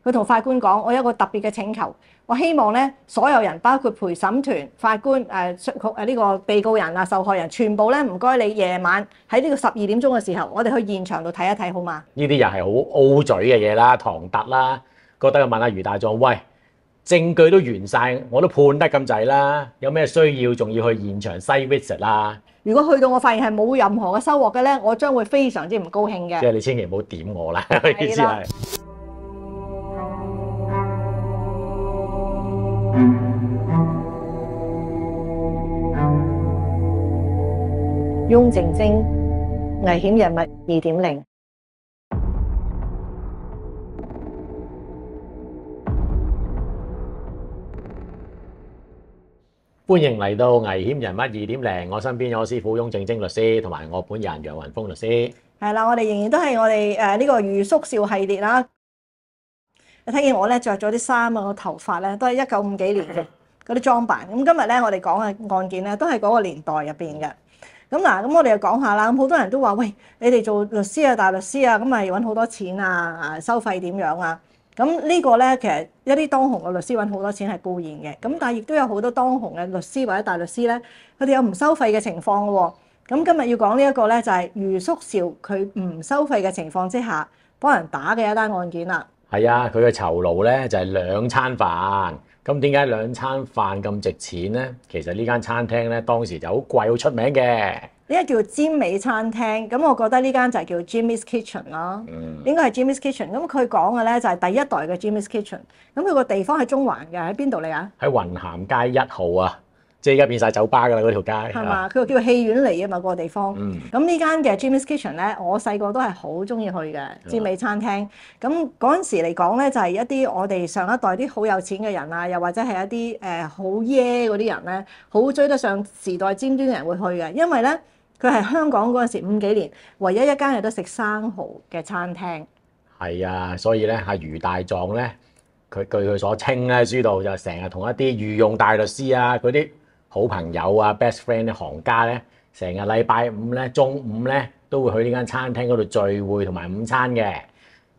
佢同法官講：我有一個特別嘅請求，我希望咧所有人，包括陪審團、法官、呢個被告人啊、受害人，全部咧唔該你夜晚喺呢個12點鐘嘅時候，我哋去現場度睇一睇好嗎？呢啲又係好 O 嘴嘅嘢啦，唐突啦，覺得問阿余大狀，喂，證據都完晒，我都判得咁滯啦，有咩需要仲要去現場 site visit 啦？如果去到我發現係冇任何嘅收穫嘅咧，我將會非常之唔高興嘅。即係你千祈唔好點我啦，意思係。翁靜晶危險人物2.0。歡迎嚟到危險人物2.0，我身邊有我師傅翁靜晶律師，同埋我本人楊雲峰律師。係啦，我哋仍然都係我哋呢個余叔少系列啦。你睇見我咧着咗啲衫啊，個頭髮咧都係1950幾年嘅嗰啲裝扮。咁今日咧我哋講嘅案件咧都係嗰個年代入邊嘅。咁嗱，咁我哋就講下啦。咁好多人都話：喂，你哋做律師啊、大律師啊，咁咪揾好多錢啊？收費點樣啊？咁呢個咧，其實一啲當紅嘅律師揾好多錢係固然嘅。咁但係亦都有好多當紅嘅律師或者大律師咧，佢哋有唔收費嘅情況嘅喎。咁今日要講呢一個咧，就係余叔少佢唔收費嘅情況之下幫人打嘅一單案件啦。係啊，佢嘅酬勞咧就係2餐飯。咁點解2餐飯咁值錢咧？其實呢間餐廳咧當時就好貴、好出名嘅。呢間叫尖美餐廳，咁我覺得呢間就係叫 Jimmy's Kitchen 啦，應該係 Jimmy's Kitchen。咁佢講嘅咧就係第一代嘅 Jimmy's Kitchen。咁佢個地方喺中環嘅，喺邊度嚟啊？喺雲咸街1號啊，即係而家變晒酒吧㗎啦，嗰條街。係嘛？佢叫戲院嚟啊嘛，個地方。咁呢間嘅 Jimmy's Kitchen 咧，我細個都係好中意去嘅尖美餐廳。咁嗰陣時嚟講咧，就係一啲我哋上一代啲好有錢嘅人啊，又或者係一啲好耶嗰啲人咧，好追得上時代尖端嘅人會去嘅，因為咧。佢係香港嗰陣時50幾年唯一一間有得食生蠔嘅餐廳。係啊，所以咧阿余大狀咧，佢據佢所稱咧，書度就成日同一啲御用大律師啊，嗰啲好朋友啊、best friend 啲行家咧，成日禮拜五咧中午咧都會去呢間餐廳嗰度聚會同埋午餐嘅。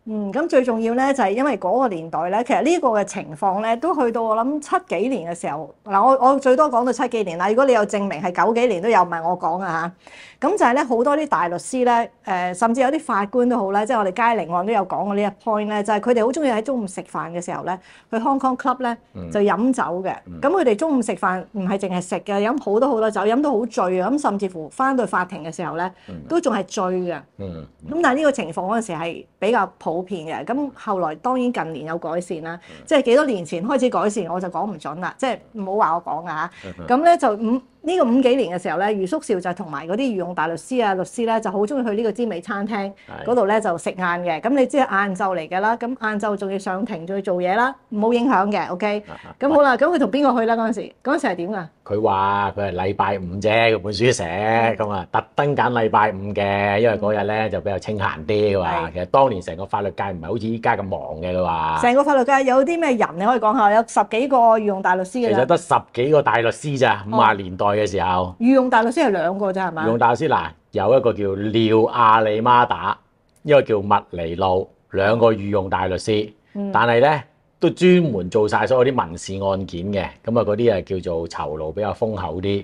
咁最重要咧就係因為嗰個年代咧，其實呢個嘅情況咧都去到我諗7幾年嘅時候。嗱，我最多講到7幾年啦。如果你有證明係9幾年都有，唔係我講啊嚇。咁就係咧好多啲大律師咧，甚至有啲法官都好啦，即係我哋佳寧案都有講過呢一 point 咧，就係佢哋好中意喺中午食飯嘅時候咧，去 Hong Kong Club 咧就飲酒嘅。咁佢哋中午食飯唔係淨係食嘅，飲好多酒，飲到好醉啊！咁甚至乎翻到法庭嘅時候咧，都仲係醉嘅。咁但係呢個情況嗰陣時係比較普遍嘅。咁後來當然近年有改善啦，即係幾多年前開始改善，我就講唔準啦，即係唔好話我講啊嚇。咁咧就呢個50幾年嘅時候咧，余叔少就同埋嗰啲御用大律師啊、律師咧，就好中意去呢個尖美餐廳嗰度咧就食晏嘅。咁你知係晏晝嚟㗎啦，咁晏晝仲要上庭仲要做嘢啦，冇影響嘅。OK，咁好啦，咁佢同邊個去啦嗰陣時？嗰陣時係點㗎？佢話佢係禮拜五啫，佢本書寫咁啊，特登揀禮拜五嘅，因為嗰日咧就比較清閒啲㗎嘛。其實當年成個法律界唔係好似依家咁忙嘅，佢話。成個法律界有啲咩人你可以講下？有10幾個御用大律師嘅。其實得10幾個大律師咋，50年代嘅時候。御用大律師係2個咋係嘛？御用大律師嗱，有一個叫廖亞里媽打，一個叫麥尼路，2個御用大律師，但係咧。都專門做晒所有啲民事案件嘅，咁啊嗰啲啊叫做酬勞比較豐厚啲。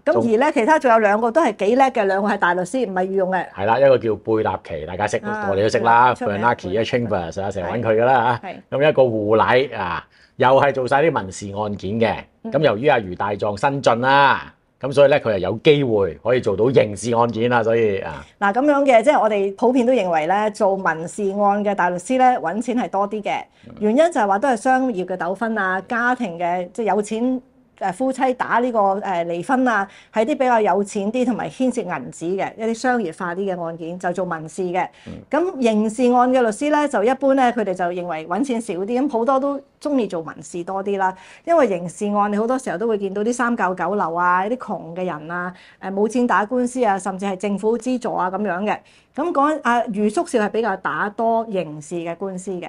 咁而咧其他仲有2個都係幾叻嘅，2個係大律師，唔係御用嘅。係啦，一個叫貝納奇，大家識，我哋都識啦 ，Bernanke 啊 Chambers 成日揾佢噶啦嚇。咁一個護禮啊，又係做晒啲民事案件嘅。咁由於阿余大狀新進啦。咁所以咧，佢係有機會可以做到刑事案件啦，所以啊，嗱咁樣嘅，即係我哋普遍都認為咧，做民事案嘅大律師咧，揾錢係多啲嘅。原因就係話都係商業嘅糾紛啊，家庭嘅即係有錢夫妻打呢個離婚啊，係啲比較有錢啲同埋牽涉銀紙嘅一啲商業化啲嘅案件，就做民事嘅。咁刑事案嘅律師咧，就一般咧，佢哋就認為揾錢少啲，咁好多都中意做民事多啲啦。因為刑事案你好多時候都會見到啲三教九流啊，啲窮嘅人啊，冇錢打官司啊，甚至係政府資助啊咁樣嘅。咁講余叔少係比較打多刑事嘅官司嘅。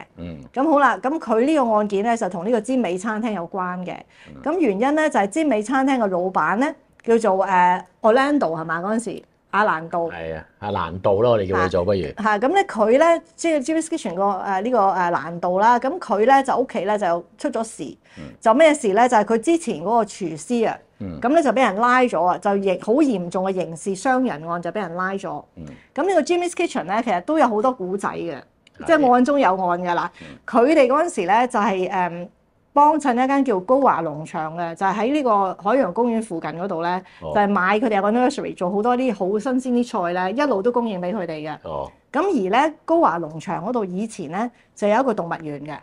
咁好啦，咁佢呢個案件咧就同呢個尖美餐廳有關嘅。咁原因咧就係尖美餐廳嘅老闆咧叫做Orlando 係嘛嗰陣時阿蘭道。係啊，阿蘭道咯，我哋叫佢做不如。咁咧佢咧即係 Jimmy's Kitchen 個呢個蘭道啦，咁佢咧就屋企咧就出咗事，就咩事咧？就係佢之前嗰個廚師啊，咁咧就俾人拉咗啊，就好嚴重嘅刑事傷人案就俾人拉咗。咁呢個 Jimmy's Kitchen 咧其實都有好多古仔嘅，即係案中有案㗎啦。佢哋嗰陣時咧就係幫襯一間叫高華農場嘅，就係喺呢個海洋公園附近嗰度咧，就係買佢哋有個 nursery 做好多啲好新鮮啲菜咧，一路都供應俾佢哋嘅。咁而咧高華農場嗰度以前咧就有一個動物園嘅。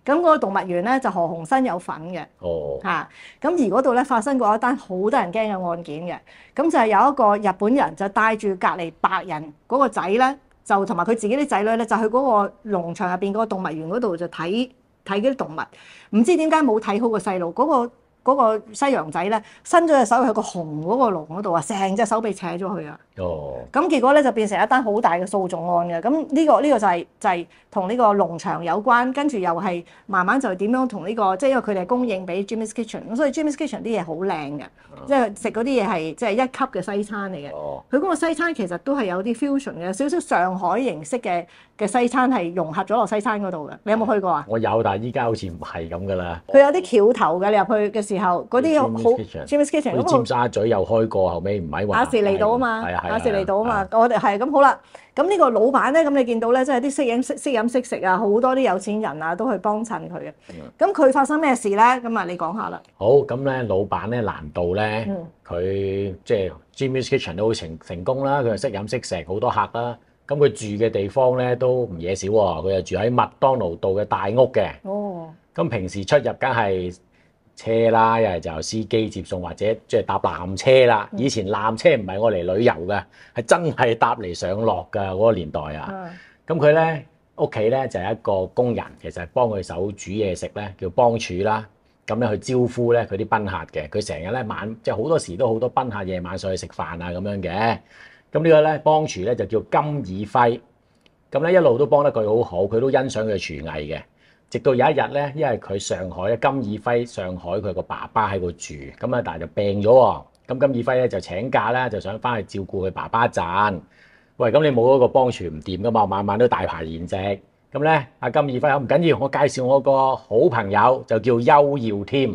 咁嗰個動物園咧就何鴻燊有份嘅。咁而嗰度咧發生過一單好得人驚嘅案件嘅，咁就係有一個日本人就帶住隔離白人嗰個仔咧，就同埋佢自己啲仔女咧，就去嗰個農場入邊嗰個動物園嗰度就睇嗰啲動物，唔知點解冇睇好個細路，嗰個西洋仔咧伸咗隻手去個熊嗰個籠嗰度啊，成隻手被扯咗去啊！咁結果咧就變成一單好大嘅訴訟案嘅。咁呢個就係同呢個農場有關，跟住又係慢慢就點樣同呢個，即係因為佢哋係供應俾 Jimmy's Kitchen，咁所以 Jimmy's Kitchen 啲嘢好靚嘅，即係食嗰啲嘢係即係一級嘅西餐嚟嘅。佢嗰個西餐其實都係有啲 fusion 嘅，少少上海形式嘅西餐係融合咗落西餐嗰度嘅。你有冇去過啊？我有，但係依家好似唔係咁噶啦。佢有啲橋頭嘅，你入去嘅時候，嗰啲好 Jimmy's Kitchen。尖沙咀又開過，後尾唔喺亞視嚟到啊嘛，亞視嚟到啊嘛，我哋係咁好啦。咁呢個老闆咧，咁你見到咧，即係啲識飲識食啊，好多啲有錢人啊都去幫襯佢嘅。咁佢發生咩事咧？咁啊，你講下啦。好，咁咧老闆咧蘭道咧，佢即係 Jimmy's Kitchen 都好成功啦，佢又識飲識食，好多客啦。咁佢住嘅地方咧都唔嘢少喎，佢又住喺麥當勞道嘅大屋嘅。咁平時出入梗係車啦，一係就司機接送或者即係搭纜車啦。以前纜車唔係我嚟旅遊嘅，係真係搭嚟上落㗎嗰個年代啊。咁佢咧屋企咧就係一個工人，其實係幫佢手煮嘢食咧，叫幫廚啦。咁咧去招呼咧佢啲賓客嘅，佢成日咧即係好多時都好多賓客夜晚上去食飯啊咁樣嘅。咁呢個咧幫廚咧就叫金以輝。咁咧一路都幫得佢好好，佢都欣賞佢廚藝嘅。直到有一日咧，因為佢上海咧，金以輝上海佢個爸爸喺度住，咁啊但係就病咗喎。咁金以輝咧就請假咧，就想翻去照顧佢爸爸一陣。喂，咁你冇嗰個幫廚唔掂噶嘛，晚晚都大排筵席。咁咧，阿金以輝唔緊要，我介紹我個好朋友就叫邱耀添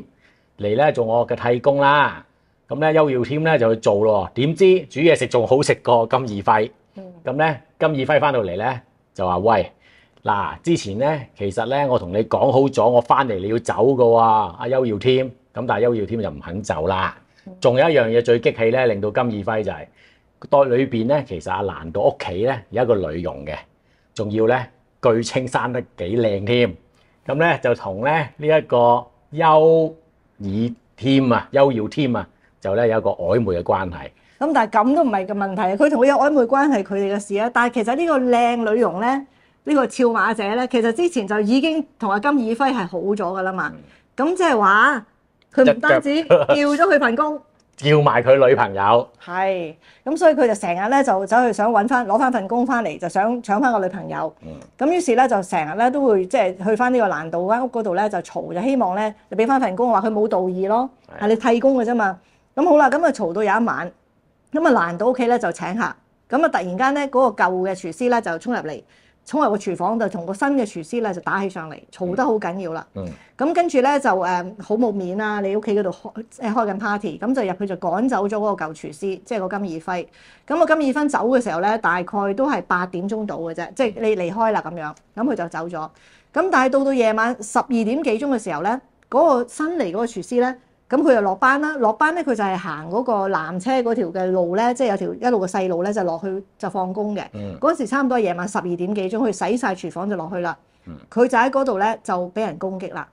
嚟咧做我嘅替工啦。咁咧邱耀添咧就去做咯，點知煮嘢食仲好食過金以輝。咁咧金以輝翻到嚟咧就話：喂！嗱，之前咧，其實咧，我同你講好咗，我翻嚟你要走㗎喎，阿邱耀添。咁但係邱耀添就唔肯走啦。仲有一樣嘢最激氣咧，令到金以輝就係袋裏邊咧，其實阿蘭道屋企咧有一個女傭嘅，仲要咧據稱生得幾靚添。咁咧就同咧呢一個邱耀添啊，就咧有一個曖昧嘅關係。咁但係咁都唔係個問題，佢同佢有曖昧關係，佢哋嘅事啊。但係其實呢個靚女傭咧。呢個俏馬姐咧，其實之前就已經同阿金以輝係好咗噶啦嘛。咁即係話，佢唔單止叫咗佢份工，叫埋佢女朋友。係，咁所以佢就成日咧就走去想攞翻份工翻嚟，就想搶翻個女朋友。咁於是咧就成日咧都會即係去翻呢個蘭道間屋嗰度咧就嘈，就希望咧你俾翻份工，話佢冇道義咯，係你替工嘅啫嘛。咁好啦，咁啊嘈到有一晚，咁啊蘭道屋企咧就請客，咁啊突然間咧嗰個舊嘅廚師咧就衝入個廚房度，同個新嘅廚師咧就打起上嚟，嘈得好緊要啦。咁跟住咧就好冇面啦，你屋企嗰度開緊 party，咁就入去就趕走咗嗰個舊廚師，即係個金以輝。咁個金以輝走嘅時候咧，大概都係8點鐘到嘅啫，即係你離開啦咁樣，咁佢就走咗。咁但係到夜晚12點幾鐘嘅時候咧，嗰個新嚟嗰個廚師咧。咁佢就落班啦，落班咧佢就係行嗰個纜車嗰條嘅路咧，即係有條一路嘅細路咧，就落去就放工嘅。嗰陣時差唔多夜晚12點幾鐘，佢洗晒廚房就落去啦。佢就喺嗰度咧就俾人攻擊啦。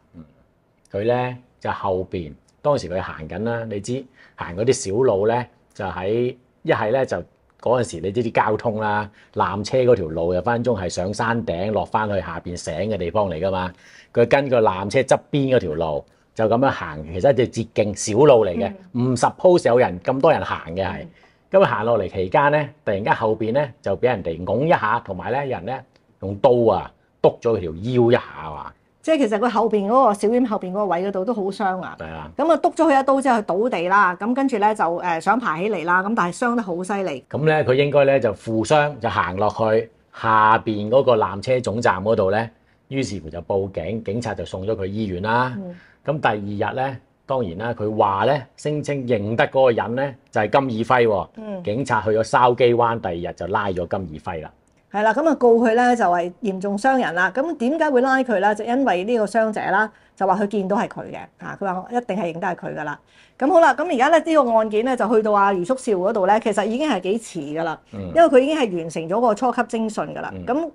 佢咧就後邊當時佢行緊啦，你知行嗰啲小路咧就喺一係咧就嗰陣時你知啲交通啦，纜車嗰條路有分鐘係上山頂落翻去下邊醒嘅地方嚟噶嘛。佢跟個纜車側邊嗰條路。就咁樣行，其實一隻捷徑小路嚟嘅，唔 suppose 有人咁多人行嘅係。咁行落嚟期間咧，突然間後邊咧就俾人哋拱一下，同埋咧人咧用刀啊篤咗佢條腰一下啊！即係其實佢後邊嗰個小院後邊嗰個位嗰度都好傷啊。係啊。咁啊篤咗佢一刀之後，佢倒地啦。咁跟住咧就想爬起嚟啦。咁但係傷得好犀利。咁咧佢應該咧就負傷，就行落去下邊嗰個纜車總站嗰度咧，於是乎就報警，警察就送咗佢醫院啦。咁第二日咧，當然啦，佢話咧聲稱認得嗰個人咧就係金爾輝喎。警察去咗筲箕灣，第二日就拉咗金爾輝啦。係啦，咁啊告佢咧就係嚴重傷人啦。咁點解會拉佢咧？就因為呢個傷者啦，就話佢見到係佢嘅，佢話我一定係認得係佢噶啦。咁好啦，咁而家咧呢個案件咧就去到阿余叔少嗰度咧，其實已經係幾遲噶啦，因為佢已經係完成咗個初級偵訊噶啦。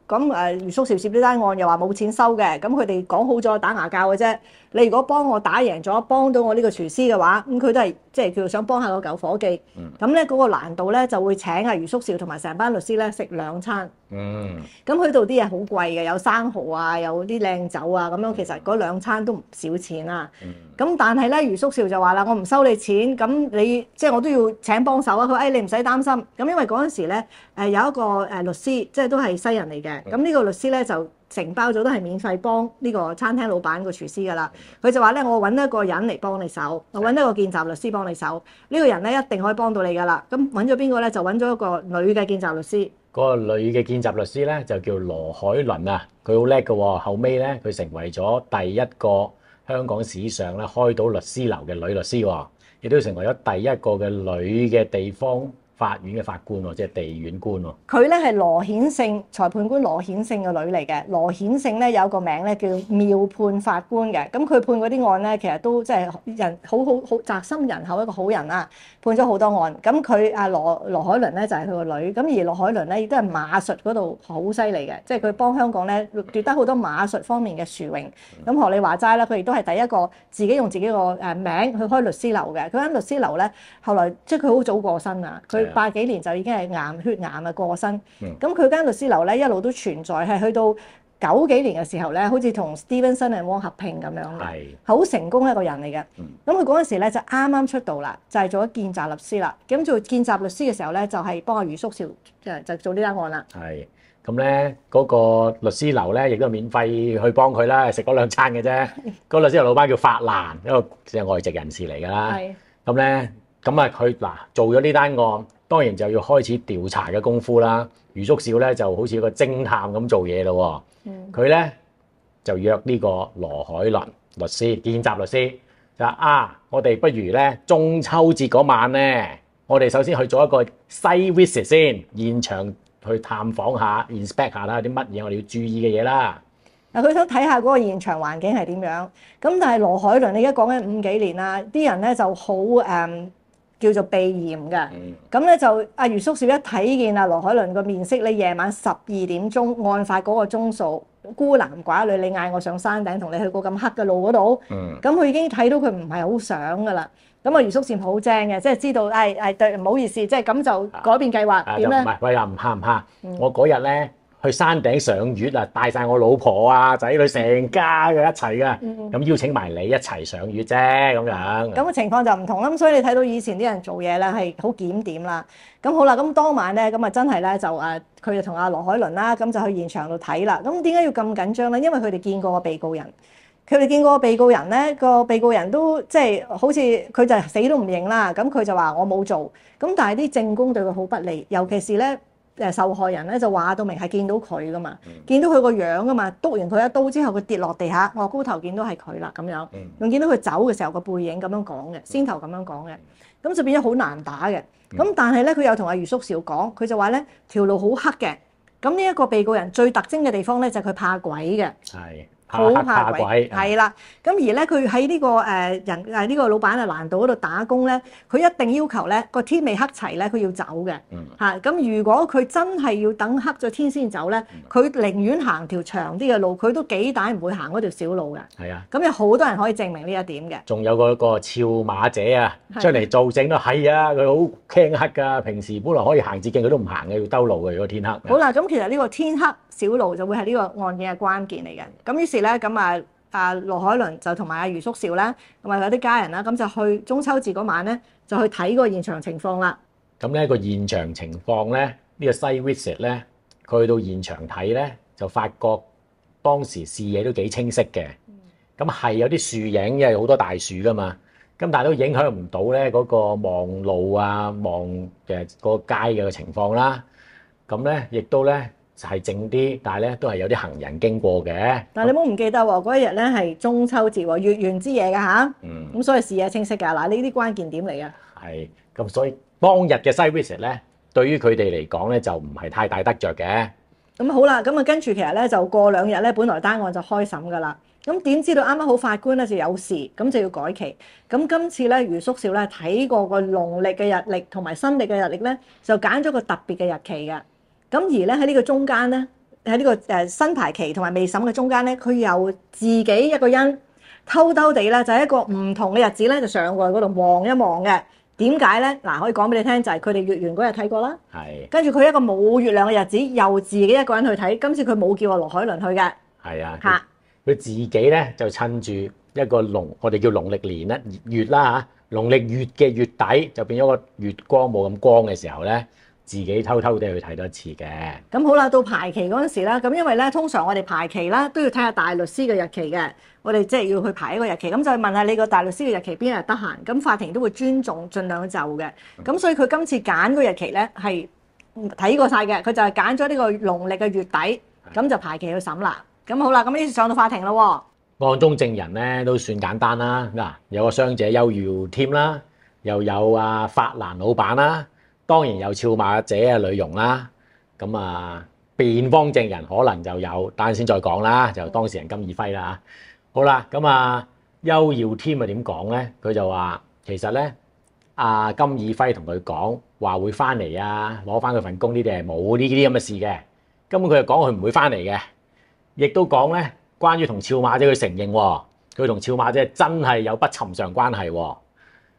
咁余叔少接呢單案又話冇錢收嘅，咁佢哋講好咗打牙鉸嘅啫。你如果幫我打贏咗，幫到我呢個廚師嘅話，咁佢都係即係叫做想幫下個舊伙計。咁咧嗰個難度咧就會請阿余叔少同埋成班律師咧食2餐。咁佢度啲嘢好貴嘅，有生蠔啊，有啲靚酒啊，咁樣其實嗰2餐都唔少錢啦。咁但係咧，余叔少就話啦，我唔收你錢，咁你即係我都要請幫手啊。佢話你唔使擔心。咁因為嗰陣時咧有一個律師，即係都係西人嚟嘅。咁呢個律師咧就承包咗都係免費幫呢個餐廳老闆個廚師㗎啦。佢就話咧，我揾一個人嚟幫你手，我揾一個見習律師幫你手。呢個人咧一定可以幫到你㗎啦。咁揾咗邊個咧？就揾咗一個女嘅見習律師。嗰個女嘅見習律師咧就叫羅海倫啊，佢好叻嘅喎。後尾咧佢成為咗第一個香港史上咧開到律師樓嘅女律師喎，亦都成為咗第一個嘅女嘅地方法院嘅法官喎，即係地院官喎。佢咧係羅顯勝裁判官羅顯勝嘅女嚟嘅。羅顯勝咧有個名咧叫妙判法官嘅。咁佢判嗰啲案咧，其實都即係人好宅心仁厚一個好人啊，判咗好多案。咁佢阿羅海倫咧就係佢個女。咁而羅海倫咧亦都係馬術嗰度好犀利嘅，即係佢幫香港咧奪得好多馬術方面嘅殊榮。咁學你話齋啦，佢亦都係第一個自己用自己個名去開律師樓嘅。佢間律師樓咧後來即係佢好早過身啊，佢80幾年就已經係血癌啊過身。咁佢間律師樓咧一路都存在，係去到90幾年嘅時候咧，好似同 Stevenson and Wong 合併咁樣嘅，好成功一個人嚟嘅。咁佢嗰陣時咧就啱啱出道啦，就係做咗見習律師啦。咁做見習律師嘅時候咧，就係幫阿余叔少就做呢單案啦。係咁咧，嗰個律師樓咧亦都免費去幫佢啦，食嗰2餐嘅啫。嗰個律師樓老闆叫法蘭，一個即係外籍人士嚟㗎啦。咁咧，咁啊佢嗱做咗呢單案，當然就要開始調查嘅功夫啦。余叔少咧就好似一個偵探咁做嘢咯。佢咧就約呢個羅海倫律師見習律師，就話我哋不如咧中秋節嗰晚咧，我哋首先去做一個 site visit 先，現場去探訪下 inspect 下啦，有啲乜嘢我哋要注意嘅嘢啦。佢想睇下嗰個現場環境係點樣。咁但係羅海倫你而家講緊50幾年啦，啲人咧就好叫做避嫌嘅。咁咧就阿余叔少一睇見阿羅海倫個面色，你夜晚12點鐘案發嗰個鐘數，孤男寡女，你嗌我上山頂同你去過咁黑嘅路嗰度，咁佢已經睇到佢唔係好想噶啦。咁啊余叔少好精嘅，即係知道對唔好意思，即係咁就改變計劃點咧？唔係喂又唔怕，我嗰日咧去山頂賞月啊，帶晒我老婆啊仔女成家嘅一齊噶，咁邀請埋你一齊賞月啫咁樣。咁嘅情況就唔同啦，咁所以你睇到以前啲人做嘢咧係好檢點啦。咁好啦，咁當晚咧咁啊真係咧就佢就同阿羅海倫啦，咁就去現場度睇啦。咁點解要咁緊張咧？因為佢哋見過個被告人。佢哋見過個被告人咧，個被告人都即係好似佢就死都唔認啦。咁佢就話我冇做。咁但係啲證供對佢好不利，尤其是咧受害人咧就話到明係見到佢噶嘛，見到佢個樣噶嘛，篤完佢一刀之後佢跌落地下，我高頭見到係佢啦咁樣，仲見到佢走嘅時候個背影咁樣講嘅，先頭咁樣講嘅，咁就變咗好難打嘅。咁但係咧佢又同阿余叔少講，佢就話咧條路好黑嘅。咁呢一個被告人最特徵嘅地方咧就係佢怕鬼嘅。係。好怕鬼，係啦。咁而咧，佢喺呢個呢個老闆啊蘭道嗰度打工咧，佢一定要求咧個天未黑齊咧，佢要走嘅。咁如果佢真係要等黑咗天先走咧，佢寧願行條長啲嘅路，佢都幾大唔會行嗰條小路嘅。係啊。咁有好多人可以證明呢一點嘅。仲有嗰個俏馬姐啊，出嚟做證都係啊，佢好驚黑㗎。平時本來可以行捷徑，佢都唔行嘅，要兜路嘅。如果天黑。好啦，咁其實呢個天黑小路就會係呢個案件嘅關鍵嚟嘅。咁於是咧，咁羅海倫就同埋阿余叔少啦，同埋有啲家人啦，咁就去中秋節嗰晚咧，就去睇個現場情況啦。咁呢個現場情況咧，呢個 site visit 咧，佢去到現場睇咧，就發覺當時視野都幾清晰嘅，咁係有啲樹影，因為好多大樹噶嘛。咁但係都影響唔到咧嗰個望路啊、望嘅嗰個街嘅情況啦。咁咧亦都咧係靜啲，但係咧都係有啲行人經過嘅。但係你唔好唔記得喎，嗰一日咧係中秋節喎，月圓之夜㗎吓。咁所以視野清晰㗎。嗱，呢啲關鍵點嚟嘅。係。咁所以當日嘅 site visit 咧，對於佢哋嚟講咧就唔係太大得着嘅。咁好啦，咁啊跟住其實咧就過2日咧，本來單案就開審㗎啦。咁點知道啱啱好法官咧就有事，咁就要改期。咁今次咧余叔少咧睇過個農曆嘅日曆同埋新曆嘅日曆咧，就揀咗個特別嘅日期嘅。咁而咧喺呢個中間咧，喺呢個新排期同埋未審嘅中間咧，佢又自己一個人偷偷地咧就喺一個唔同嘅日子咧就上過去嗰度望一望嘅。點解咧？嗱，可以講俾你聽，就係佢哋月圓嗰日睇過啦。係。跟住佢一個冇月亮嘅日子，又自己一個人去睇。今次佢冇叫阿羅海倫去嘅。係啊。嚇！佢自己咧就趁住一個我哋叫農曆年啦月啦嚇，農曆月嘅月底就變咗個月光冇咁光嘅時候咧，自己偷偷地去睇多一次嘅。咁好啦，到排期嗰陣時啦，咁因為咧通常我哋排期啦都要睇下大律師嘅日期嘅，我哋即係要去排一個日期，咁就問下你個大律師嘅日期邊日得閒，咁法庭都會尊重，盡量就嘅。咁所以佢今次揀個日期咧係睇過晒嘅，佢就係揀咗呢個農曆嘅月底，咁就排期去審啦。咁好啦，咁呢次上到法庭咯喎。案中證人咧都算簡單啦，嗱有個傷者邱耀添啦，又有法蘭老闆啦，當然有俏馬者嘅女傭啦。咁辯方證人可能就有，等陣先再講啦，就當事人金義輝啦。好啦，咁邱耀添點講咧？佢就話其實咧，金義輝同佢講話會翻嚟攞翻佢份工呢啲係冇呢啲咁嘅事嘅。根本佢就講佢唔會翻嚟嘅。亦都講咧，關於同俏馬姐佢承認喎，佢同俏馬姐真係有不尋常關係喎。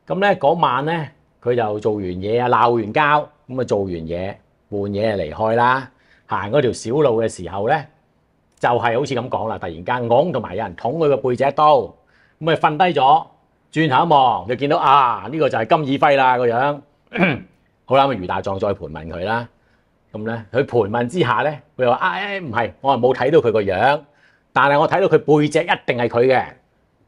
咁咧嗰晚咧，佢就做完嘢鬧完交，咁做完嘢換嘢離開啦。行嗰條小路嘅時候咧，就係好似咁講啦，突然間拱同埋有人捅佢個背脊一刀，咁佢瞓低咗，轉頭一望就見到呢個就係金義輝啦個樣。好啦，咁余大壯再盤問佢啦。咁咧，佢盤問之下咧，佢話唔係，我係冇睇到佢個樣，但係我睇到佢背脊一定係佢嘅。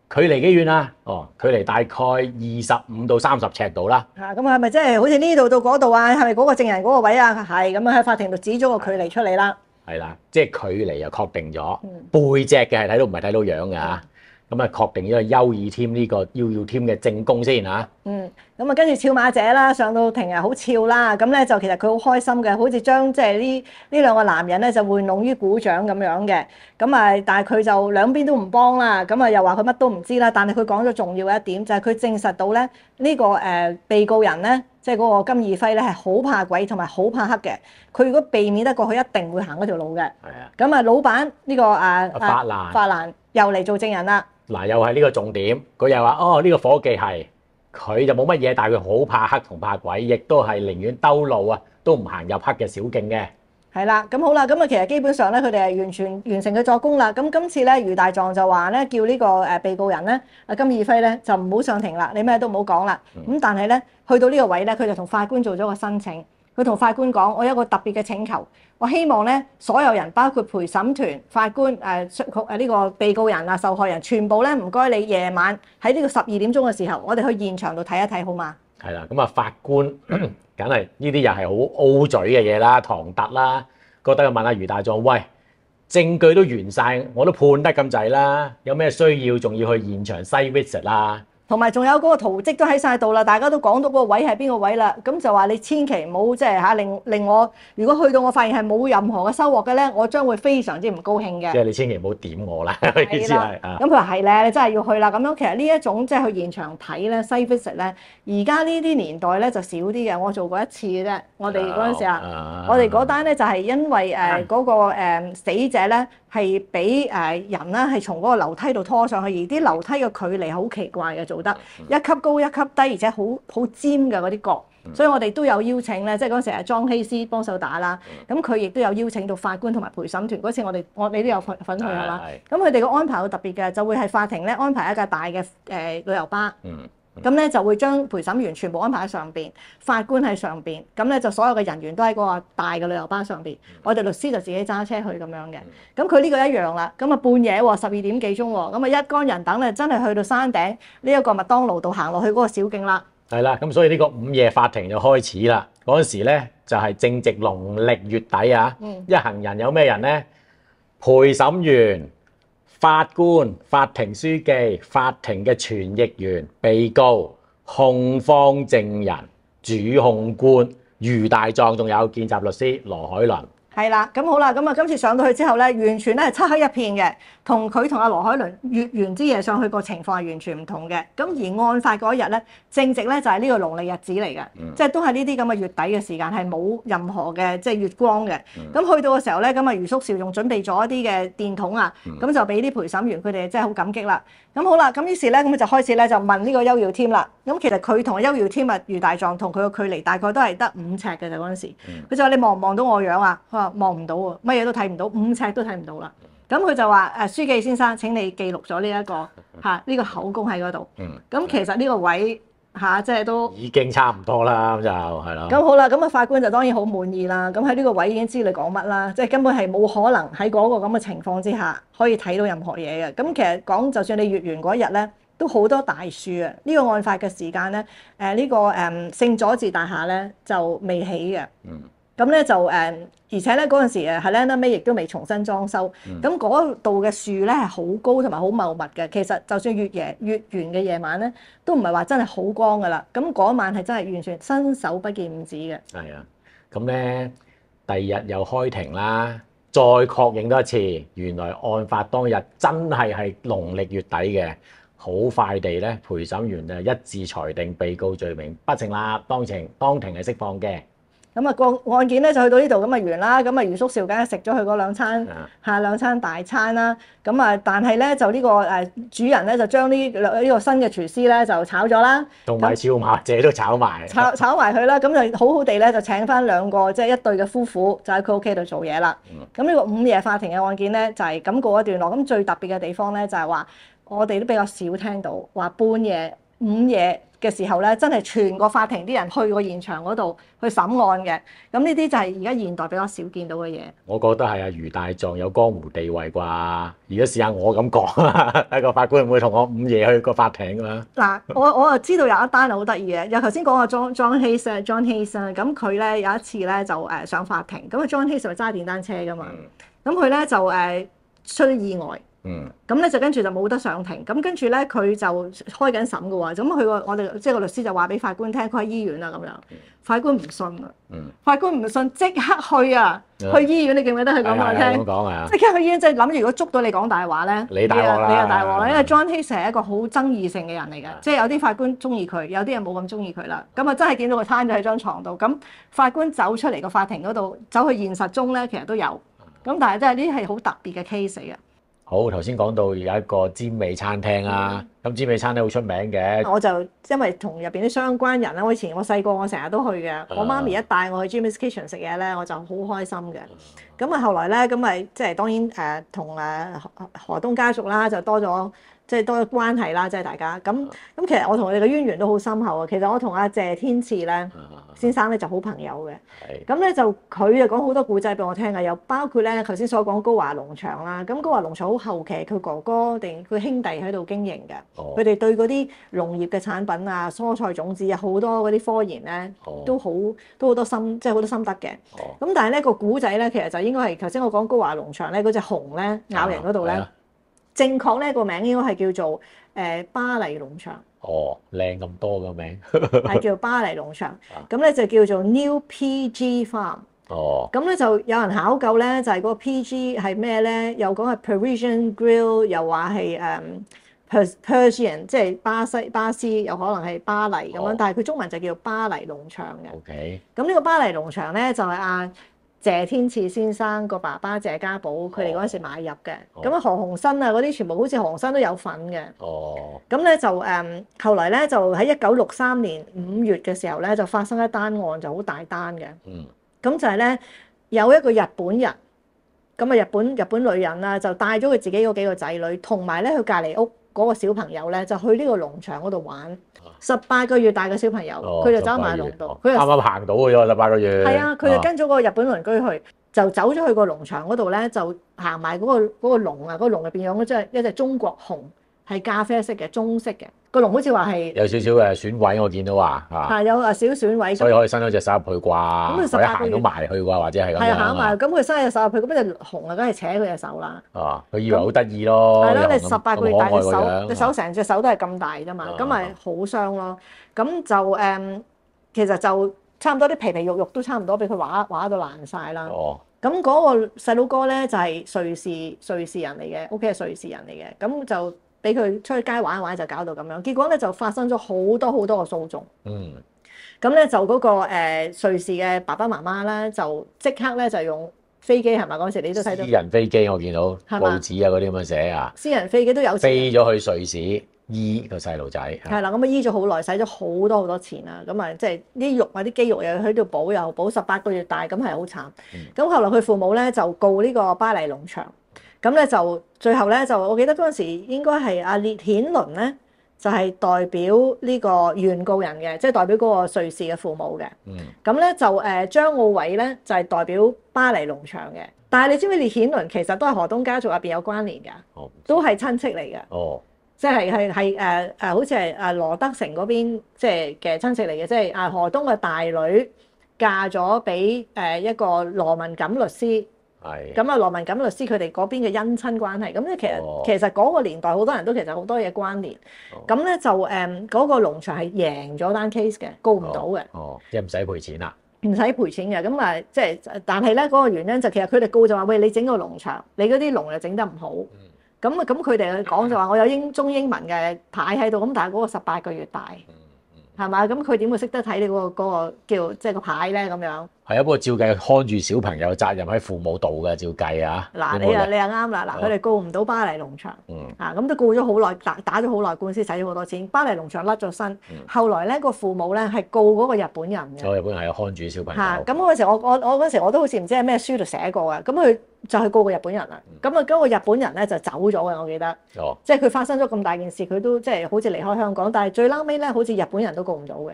距離幾遠啊？距離大概25到30尺度啦。咁係咪即係好似呢度到嗰度啊？係咪嗰個證人嗰個位啊？係咁喺法庭度指咗個距離出嚟啦。係啦，即係距離又確定咗，背脊嘅係睇到唔係睇到樣嘅嚇。咁確定咗邱耀添呢個邱耀添嘅證供先嚇。咁跟住俏馬姐啦，上到庭好俏啦。咁咧就其實佢好開心嘅，好似將即係呢兩個男人咧就玩弄於股掌咁樣嘅。咁但係佢就兩邊都唔幫啦。咁又話佢乜都唔知啦。但係佢講咗重要嘅一點，就係佢證實到咧呢個被告人咧，即係嗰個金義輝咧係好怕鬼同埋好怕黑嘅。佢如果避免得過，佢一定會行嗰條路嘅。係啊。咁老闆呢個法蘭又嚟做證人啦。嗱，又係呢個重點，佢又話呢個夥計係佢就冇乜嘢，但係佢好怕黑同怕鬼，亦都係寧願兜路都唔行入黑嘅小徑嘅。係啦，咁好啦，咁其實基本上咧，佢哋係完全完成佢作供啦。咁今次咧，余大狀就話咧，叫呢個被告人咧，金義輝咧就唔好上庭啦，你咩都唔好講啦。咁但係咧，去到呢個位咧，佢就同法官做咗個申請。佢同法官講：我有一個特別嘅請求，我希望咧所有人，包括陪審團、法官、呢個被告人受害人，全部咧唔該你夜晚喺呢個12點鐘嘅時候，我哋去現場度睇一睇好嗎？係啦，咁法官梗係呢啲又係好 O 嘴嘅嘢啦，唐突啦，覺得佢問下余大狀：喂，證據都完晒，我都判得咁滯啦，有咩需要仲要去現場 site visit 啦？同埋仲有嗰個圖蹟都喺晒度啦，大家都講到嗰個位係邊個位啦，咁就話你千祈唔好即係令我，如果去到我發現係冇任何嘅收穫嘅咧，我將會非常之唔高興嘅。即係你千祈唔好點我啦，意思係。咁佢話係咧，你真係要去啦。咁樣其實呢一種即係去現場睇咧 site visit 咧，而家呢啲年代咧就少啲嘅。我做過一次嘅啫，我哋嗰陣時我哋嗰單咧就係因為嗰個死者咧係俾人咧係從嗰個樓梯度拖上去，而啲樓梯嘅距離好奇怪嘅，做得一級高一級低，而且好尖嘅嗰啲角，所以我哋都有邀請咧，即係嗰陣時係莊希斯幫手打啦，咁佢亦都有邀請到法官同埋陪審團。嗰次我哋都有份去係嘛，咁佢哋嘅安排好特別嘅，就會係法庭咧安排一架大嘅旅遊巴，咁咧就會將陪審員全部安排喺上邊，法官喺上邊，咁咧就所有嘅人員都喺嗰個大嘅旅遊巴上邊，我哋律師就自己揸車去咁樣嘅。咁佢呢個一樣啦，咁啊半夜喎12點幾鐘喎，咁啊一干人等咧真係去到山頂呢一個麥當勞度行落去嗰個小徑啦。係啦，咁所以呢個午夜法庭就開始啦。嗰陣時咧就係正值農曆月底啊，一行人有咩人咧？陪審員、法官、法庭書記、法庭嘅傳譯員、被告、控方證人、主控官、余大狀，仲有見習律師羅海倫。係啦，咁好啦，咁啊今次上到去之後咧，完全咧係漆黑一片嘅，同佢同阿羅海倫月圓之夜上去個情況係完全唔同嘅。咁而案發嗰一日咧，正值咧就係呢個農曆日子嚟嘅，即係都係呢啲咁嘅月底嘅時間，係冇任何嘅即係月光嘅。咁去到嘅時候咧，咁啊余叔韶仲準備咗一啲嘅電筒啊，咁就俾啲陪審員佢哋真係好感激啦。咁好啦，咁於是咧咁就開始咧就問呢個邱耀添啦。咁其實佢同邱耀添啊余大狀同佢嘅距離大概都係得5尺嘅啫嗰陣時。佢就話你望唔望到我樣啊？佢話望唔到喎，乜嘢都睇唔到，5尺都睇唔到啦。咁佢就話書記先生，請你記錄咗呢一個呢個口供喺嗰度。咁其實呢個位即係都已經差唔多啦，咁就係咯。咁好啦，咁啊法官就當然好滿意啦。咁喺呢個位已經知你講乜啦，即係根本係冇可能喺嗰個咁嘅情況之下可以睇到任何嘢嘅。咁其實講就算你月圓嗰日咧，都好多大樹啊。呢個案發嘅時間咧，呢個聖佐治大廈咧就未起嘅。咁咧就而且咧嗰陣時Helena May亦都未重新裝修。咁嗰度嘅樹咧係好高同埋好茂密嘅。其實就算月圓嘅夜晚咧，都唔係話真係好光噶啦。咁嗰晚係真係完全伸手不見五指嘅。係啊，咁咧第二日又開庭啦，再確認多一次，原來案發當日真係農曆月底嘅。好快地咧，陪審員就一致裁定被告罪名不成立，當庭係釋放嘅。咁啊個案件咧就去到呢度咁啊完啦，咁啊余叔韶梗係食咗佢嗰兩餐大餐啦，咁啊但係咧就呢個主人咧就將呢個新嘅廚師咧就炒咗啦，同埋俏馬姐都炒埋埋佢啦，咁就好好地咧就請翻兩個即係一對嘅夫婦就喺佢屋企度做嘢啦。咁呢個午夜法庭嘅案件咧就係咁告一段落。咁最特別嘅地方咧就係話我哋都比較少聽到話半夜午夜嘅時候咧，真係全個法庭啲人去個現場嗰度去審案嘅。咁呢啲就係而家現代比較少見到嘅嘢。我覺得係啊，余大狀有江湖地位啩。而家試下我咁講啊，睇個法官會唔會同我午夜去個法庭㗎？嗱，我就知道有一單係好得意嘅，有頭先講個 John Hayes 啊，咁佢咧有一次咧就上法庭，咁啊 John Hayes 咪揸電單車㗎嘛，咁佢咧就出咗意外。咁咧就跟住就冇得上庭，咁跟住咧佢就開緊審嘅喎，咁我哋即係個律師就話俾法官聽，佢喺醫院啦咁樣，法官唔信啊，法官唔信即刻去啊，去醫院，你記唔記得佢講俾我聽？即刻去醫院，即係諗住如果捉到你講大話咧，你大鑊啦，你又大鑊啦，因為 John Hayes 係一個好爭議性嘅人嚟嘅，即係有啲法官中意佢，有啲人冇咁中意佢啦，咁啊真係見到佢攤咗喺張床度，咁法官走出嚟個法庭嗰度，走去現實中咧其實都有，咁但係真係呢啲係好特別嘅 case 嚟嘅。好，頭先講到有一個尖美餐廳啊，咁尖美餐廳好出名嘅。我就因為同入邊啲相關人啦，我細個我成日都去嘅，我媽咪一帶我去 Jimmy's Kitchen 食嘢咧，我就好開心嘅。咁啊後來咧，咁咪即係當然同何東家族啦，就多咗即係多咗關係啦，即係大家。咁其實我同佢哋嘅淵源都好深厚啊。其實我同阿謝天賜咧先生咧就好朋友嘅。咁咧就佢就講好多故仔俾我聽啊，又包括咧頭先所講高華農場啦。咁高華農場好後期，佢哥哥定佢兄弟喺度經營嘅。佢哋對嗰啲農業嘅產品啊、蔬菜種子啊，好多嗰啲科研咧都好多心，即係好多心得嘅。咁但係咧個古仔咧，其實就應該係頭先我講高華農場咧嗰隻熊咧咬人嗰度咧。正確咧個名應該係叫做巴黎農場。靚咁多個名。係叫巴黎農場。咁咧就叫做 New PG Farm。咁咧就有人考究咧，就係嗰個 PG 係咩咧？又講係 Parisian Grill， 又話係Persian， 即係巴斯，又可能係巴黎咁樣。但係佢中文就叫巴黎農場嘅。OK。咁呢個巴黎農場咧就係謝天賜先生個爸爸謝家寶，佢哋嗰陣時買入嘅。咁何鴻燊啊嗰啲全部好似何鴻燊都有份嘅。咁咧就後來咧就喺1963年5月嘅時候咧就發生一單案，就好大單嘅。咁就係咧有一個日本人，咁啊日本女人啦就帶咗佢自己嗰幾個仔女，同埋咧佢隔離屋嗰個小朋友咧就去呢個農場嗰度玩，18個月大嘅小朋友，佢就走埋籠度，佢啱啱行到嘅啫，18個月。係啊，佢就跟咗個日本鄰居去，就走咗去個農場嗰度咧，就行埋嗰個籠啊，嗰個籠入邊有一隻中國熊，係咖啡色嘅棕色嘅，個籠好似話係有少少嘅損毀，我見到話係有少損毀，所以可以伸咗隻手入去啩，咁佢或者行到埋去啩，或者係咁樣。係啊，行埋，咁佢伸隻手入去，咁隻熊啊，梗係扯佢隻手啦。佢以為好得意咯。係咯，你18個月大隻手，隻隻手成隻手都係咁大啫嘛，咁咪好傷咯。咁就其實就差唔多啲皮皮肉肉都差唔多俾佢畫到爛晒啦。咁嗰個細佬哥咧就係瑞士人嚟嘅，屋企係瑞士人嚟嘅，咁就俾佢出去街玩一玩就搞到咁樣，結果咧就發生咗好多個訴訟。咁咧就嗰個瑞士嘅爸爸媽媽咧就即刻咧就用飛機係咪嗰時你都睇到？私人飛機我見到報紙啊嗰啲咁樣寫啊。私人飛機都有錢。飛咗去瑞士醫個細路仔。係啦，咁啊醫咗好耐，使咗好多錢啦。咁啊即係啲肉啊啲肌肉又喺度補，又補18個月大，咁係好慘。咁後來佢父母咧就告呢個巴黎農場。咁咧就最後咧就我記得嗰陣時應該係阿列顯倫咧就係代表呢個原告人嘅，即係代表嗰個瑞士嘅父母嘅。咁咧就張奧偉咧就係代表巴黎農場嘅。但係你知唔知列顯倫其實都係河東家族入邊有關聯㗎？都係親戚嚟嘅。即係好似係羅德城嗰邊即係嘅親戚嚟嘅，即係河東嘅大女嫁咗俾一個羅文錦律師。咁啊，羅文錦律師佢哋嗰邊嘅姻親關係，咁咧其實嗰個年代好多人都其實好多嘢關聯。咁咧就嗰個農場係贏咗單 case 嘅，告唔到嘅。即係唔使賠錢啦。唔使賠錢嘅，咁啊即係，但係咧嗰個原因就其實佢哋告就話喂，你整個農場，你嗰啲籠又整得唔好。咁佢哋講就話我有中英文嘅牌喺度，咁但係嗰個18個月大，係嘛？咁佢點會識得睇你嗰個叫即係個牌咧？咁樣係啊，不過照計看住小朋友責任喺父母度嘅，照計啊。嗱，你又啱啦。嗱，佢哋告唔到巴黎農場，咁都告咗好耐，打咗好耐官司，使咗好多錢。巴黎農場甩咗身，後來咧個父母咧係告嗰個日本人嘅。日本人係看住小朋友。咁嗰時我嗰時我都好似唔知係咩書度寫過嘅，咁佢就去告個日本人啦。咁啊嗰個日本人咧就走咗嘅，我記得。即係佢發生咗咁大件事，佢都即係好似離開香港，但係最撈尾咧，好似日本人都告唔到嘅。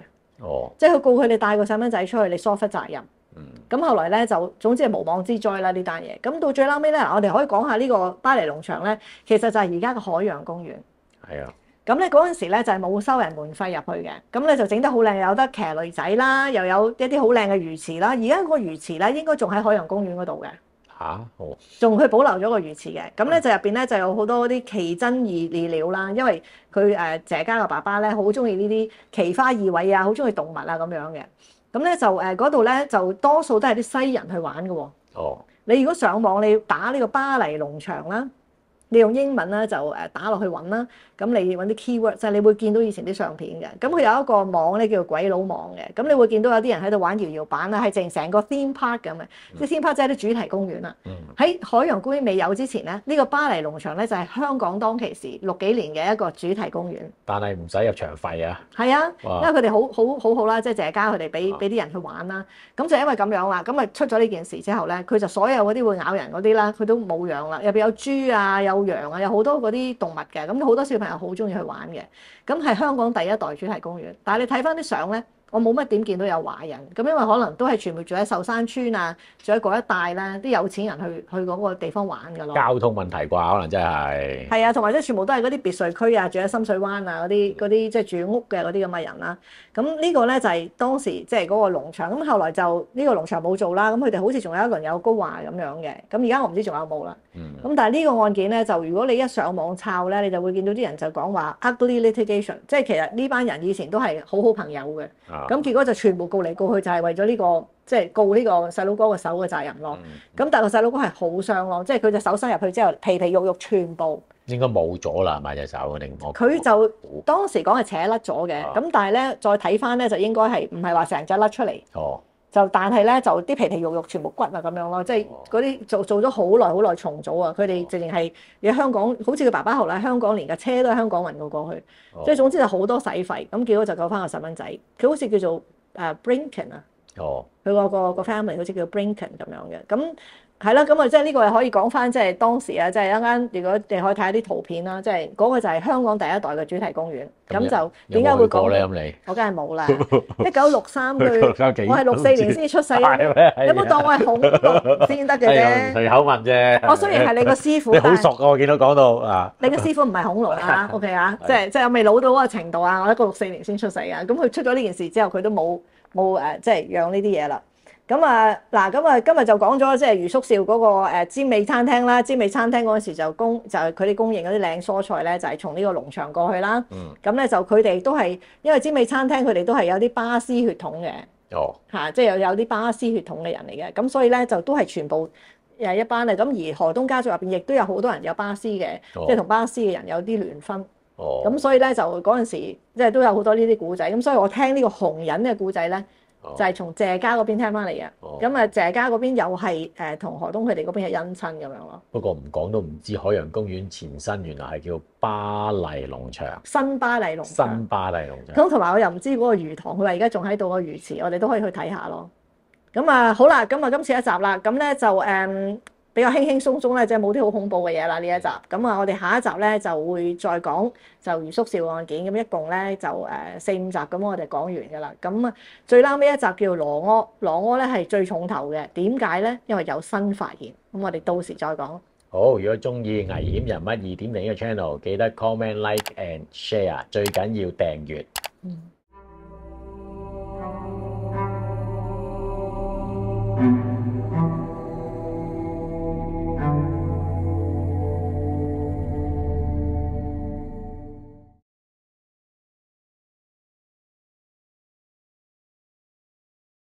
即係佢告佢哋帶個細蚊仔出去，你疏忽責任。咁後來咧就總之係無妄之災啦呢單嘢。咁到最撈尾咧，我哋可以講下呢個巴黎農場咧，其實就係而家嘅海洋公園。係啊。咁咧嗰陣時咧就係冇收人門費入去嘅，咁咧就整得好靚，有得騎驢仔啦，又有一啲好靚嘅魚池啦。而家個魚池咧應該仲喺海洋公園嗰度嘅。好。仲去保留咗個魚池嘅，咁咧就入邊咧就有好多啲奇珍異鳥啦，因為佢謝家嘅爸爸咧好中意呢啲奇花異卉啊，好中意動物啊咁樣嘅。咁咧就嗰度咧就多數都係啲西人去玩嘅喎。你如果上網你打呢個巴黎農場啦，你用英文咧就打落去揾啦，咁你揾啲 keyword 就係你會見到以前啲相片嘅。咁佢有一個網咧叫做鬼佬網嘅，咁你會見到有啲人喺度玩搖搖板啦，係成個 theme park 咁嘅，即係 theme park 即係啲主題公園啦。喺海洋公園未有之前咧，呢個巴黎農場咧就係香港當其時60幾年嘅一個主題公園。但係唔使入場費啊？係啊，因為佢哋好好啦，即係謝家佢哋俾啲人去玩啦。咁就因為咁樣啦，咁啊出咗呢件事之後咧，佢就所有嗰啲會咬人嗰啲啦，佢都冇養啦。入邊有豬啊，有羊啊，有好多嗰啲動物嘅，咁好多小朋友好中意去玩嘅。咁係香港第一代主題公園，但係你睇翻啲相咧，我冇乜點見到有華人，咁因為可能都係全部住喺壽山村啊，住喺嗰一帶咧，啲有錢人去嗰個地方玩㗎咯。交通問題啩，可能真係。係啊，同埋即係全部都係嗰啲別墅區啊，住喺深水灣啊嗰啲即係住屋嘅嗰啲咁嘅人啦。咁呢個咧就係當時即係嗰個農場，咁後來就呢個農場冇做啦，咁佢哋好似仲有一輪有高華咁樣嘅，咁而家我唔知仲有冇啦。咁但係呢個案件咧，就如果你一上網抄咧，你就會見到啲人就講話 ugly litigation， 即係其實呢班人以前都係好好朋友嘅。咁結果就全部告嚟告去，就係為咗呢個即係告呢個細佬哥個手嘅責任咯。咁但係個細佬哥係好傷咯，即係佢隻手伸入去之後，皮皮肉肉全部應該冇咗啦，買隻手定我？佢就當時講係扯甩咗嘅，咁但係咧再睇翻咧就應該係唔係話成隻甩出嚟。就但係咧就啲皮皮肉肉全部骨啊咁樣咯，即係嗰啲做咗好耐重組啊！佢哋直情係喺香港，好似佢爸爸後來香港連架車都喺香港運過去，即係總之就好多使費，咁結果就救翻個細蚊仔。佢好似叫做Brinken 啊，佢個 family 好似叫 Brinken 咁樣嘅。咁係啦，咁啊，即係呢個係可以講翻，即係當時啊，即係一間，如果你可以睇下啲圖片啦，即係嗰個就係香港第一代嘅主題公園。咁就點解會講咧？咁你我梗係冇啦。1963佢，我係64年先出世嘅，有冇當我係恐龍先得嘅啫？隨口問啫。我雖然係你個師傅，你好熟啊！我見到講到啊，你個師傅唔係恐龍啊，OK 啊，即係我未老到嗰個程度啊，我1964年先出世啊。咁佢出咗呢件事之後，佢都冇即係養呢啲嘢啦。咁啊嗱，咁啊今日就講咗即係余叔少嗰個尖尾餐廳啦。尖尾餐廳嗰陣時就係佢哋供應嗰啲靚蔬菜咧，就係從呢個農場過去啦。咁咧就佢哋都係因為尖尾餐廳佢哋都係有啲巴斯血統嘅。嚇，即係有啲巴斯血統嘅人嚟嘅。咁所以咧就都係全部一班啊。咁而河東家族入邊亦都有好多人有巴斯嘅，即係同巴斯嘅人有啲聯婚。咁所以咧就嗰陣時即係都有好多呢啲古仔。咁所以我聽呢個紅人嘅古仔咧。就係從謝家嗰邊聽翻嚟嘅，咁啊謝家嗰邊又係同河東佢哋嗰邊係姻親咁樣咯。不過唔講都唔知海洋公園前身原來係叫巴黎農場。新巴黎農場。新巴黎農場。咁同埋我又唔知嗰個魚塘，佢話而家仲喺度個魚池，我哋都可以去睇下咯。咁啊好啦，咁啊今次一集啦，咁咧就比較輕輕鬆鬆咧，即係冇啲好恐怖嘅嘢啦呢一集。咁啊，我哋下一集咧就會再講就余叔少案件。咁一共咧就4-5集咁，我哋講完㗎啦。咁啊，最撈尾一集叫羅柯，羅柯咧係最重頭嘅。點解咧？因為有新發現。咁我哋到時再講。好，如果中意危險人物2.0嘅 channel，記得 comment、like and share，最緊要訂閱。